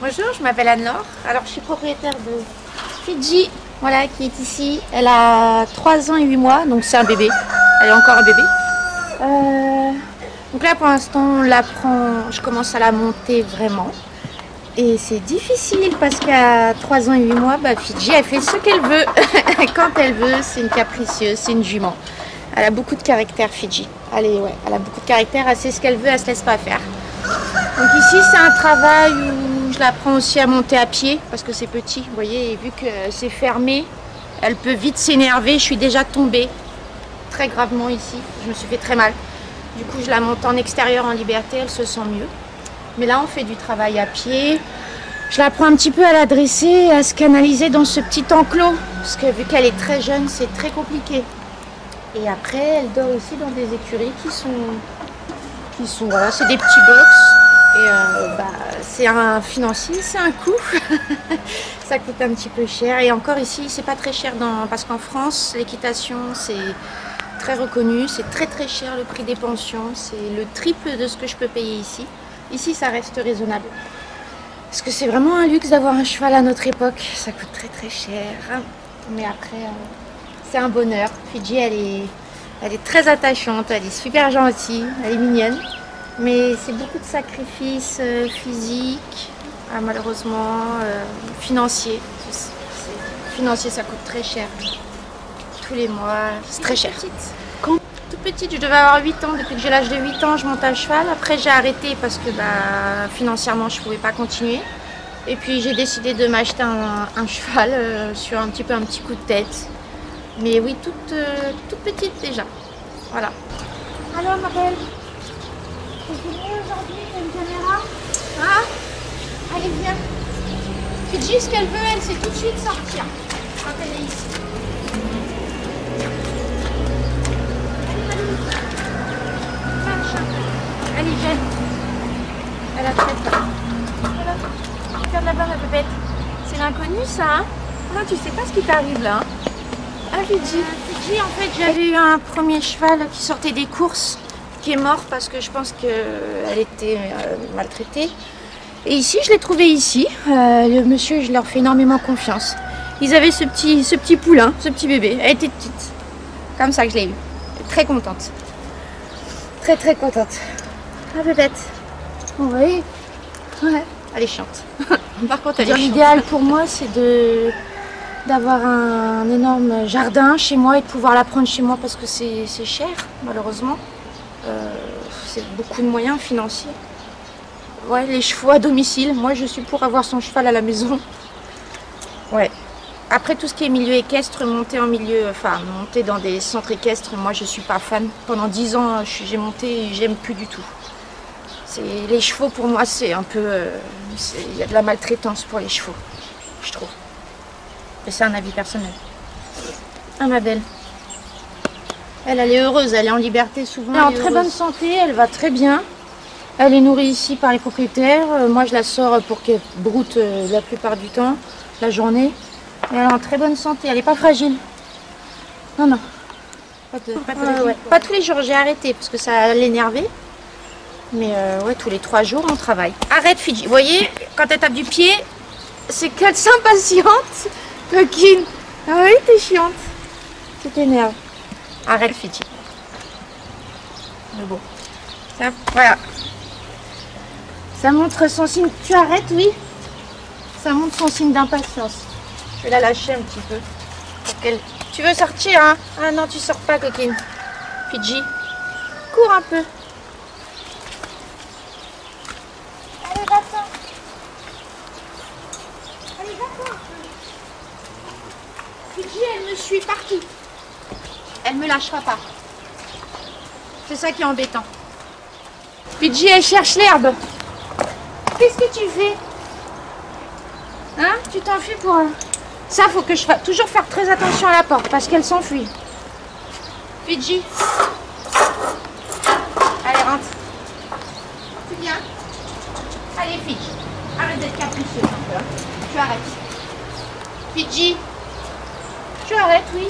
Bonjour, je m'appelle Anne-Laure. Alors, je suis propriétaire de Fidji, voilà, qui est ici. Elle a 3 ans et 8 mois, donc c'est un bébé. Elle est encore un bébé. Donc là, pour l'instant, on l'apprend. Je commence à la monter vraiment. Et c'est difficile parce qu'à 3 ans et 8 mois, Fidji, elle fait ce qu'elle veut. Quand elle veut, c'est une capricieuse, c'est une jument. Elle a beaucoup de caractère, Fidji. Elle a beaucoup de caractère, elle sait ce qu'elle veut, elle se laisse pas faire. Donc ici, c'est un travail où je l'apprends aussi à monter à pied parce que c'est petit, vous voyez, et vu que c'est fermé, elle peut vite s'énerver. Je suis déjà tombée très gravement ici, je me suis fait très mal. Du coup, je la monte en extérieur en liberté, elle se sent mieux. Mais là, on fait du travail à pied. Je l'apprends un petit peu à la dresser, à se canaliser dans ce petit enclos parce que vu qu'elle est très jeune, c'est très compliqué. Et après, elle dort ici dans des écuries qui sont voilà, c'est des petits box. Et c'est un financier, c'est un coût. Ça coûte un petit peu cher. Et encore ici, c'est pas très cher parce qu'en France, l'équitation, c'est très reconnu. C'est très très cher le prix des pensions. C'est le triple de ce que je peux payer ici. Ici, ça reste raisonnable. Parce que c'est vraiment un luxe d'avoir un cheval à notre époque. Ça coûte très très cher. Mais après, c'est un bonheur. Fidji, elle est très attachante. Elle est super gentille. Elle est mignonne. Mais c'est beaucoup de sacrifices physiques, malheureusement, financiers. Financier, ça coûte très cher. Tous les mois, c'est très cher. Toute petite, je devais avoir 8 ans. Depuis que j'ai l'âge de 8 ans, je monte à cheval. Après, j'ai arrêté parce que financièrement, je ne pouvais pas continuer. Et puis, j'ai décidé de m'acheter un cheval sur un petit coup de tête. Mais oui, toute petite déjà. Voilà. Alors, ma belle, c'est mieux aujourd'hui, t'as une caméra? Hein? Allez, viens. Fidji, ce qu'elle veut, elle, c'est tout de suite sortir quand elle est ici. Allez, viens. Elle a très peur. Voilà. Regarde là-bas, ma bébête. C'est l'inconnu, ça, hein? Non, tu sais pas ce qui t'arrive là. Hein? Ah, Fidji. Fidji, en fait, j'avais eu un premier cheval qui sortait des courses, qui est mort parce que je pense qu'elle était maltraitée. Et ici, je l'ai trouvé ici. Le monsieur, je leur fais énormément confiance. Ils avaient ce petit poulain, ce petit bébé. Elle était petite. Comme ça que je l'ai eu. Très contente. Très très contente. Ah, bébête. Oui. Ouais. Elle est chiante. Par contre, elle est chiante. L'idéal pour moi, c'est d'avoir un énorme jardin chez moi et de pouvoir la prendre chez moi parce que c'est cher, malheureusement. C'est beaucoup de moyens financiers. Ouais, les chevaux à domicile. Moi, je suis pour avoir son cheval à la maison. Ouais. Après, tout ce qui est milieu équestre, monter dans des centres équestres, moi, je suis pas fan. Pendant 10 ans, j'ai monté et j'aime plus du tout. Les chevaux, pour moi, c'est un peu... il y a de la maltraitance pour les chevaux, je trouve. Mais c'est un avis personnel. Ah, ma belle. Elle est heureuse, elle est en liberté souvent. Elle est en très bonne santé, elle va très bien. Elle est nourrie ici par les propriétaires. Moi, je la sors pour qu'elle broute la plupart du temps, la journée. Et elle est en très bonne santé, elle n'est pas fragile. Non, non. Pas tous les jours, j'ai arrêté parce que ça l'énervait. Mais ouais, tous les 3 jours, on travaille. Arrête, Fidji. Vous voyez, quand elle tape du pied, c'est qu'elle s'impatiente. Coquine. Ah oui, t'es chiante. Tu t'énerves. Arrête, Fidji. Mais bon. Ça, voilà. Ça montre son signe. Tu arrêtes, oui? Ça montre son signe d'impatience. Je vais la lâcher un petit peu. Pour qu'elle... Tu veux sortir, hein? Ah non, tu sors pas, coquine. Fidji. Cours un peu. Allez, va-t'en. Allez, va-t'en. Fidji, elle me suit partout. Elle me lâchera pas. C'est ça qui est embêtant. Fidji, elle cherche l'herbe. Qu'est-ce que tu fais? Hein? Tu t'enfuis pour... Ça, faut que je fasse toujours faire très attention à la porte parce qu'elle s'enfuit. Fidji. Allez, rentre. Tu viens? Allez, Fidji. Arrête d'être capricieuse un peu. Hein. Tu arrêtes. Fidji. Tu arrêtes, oui.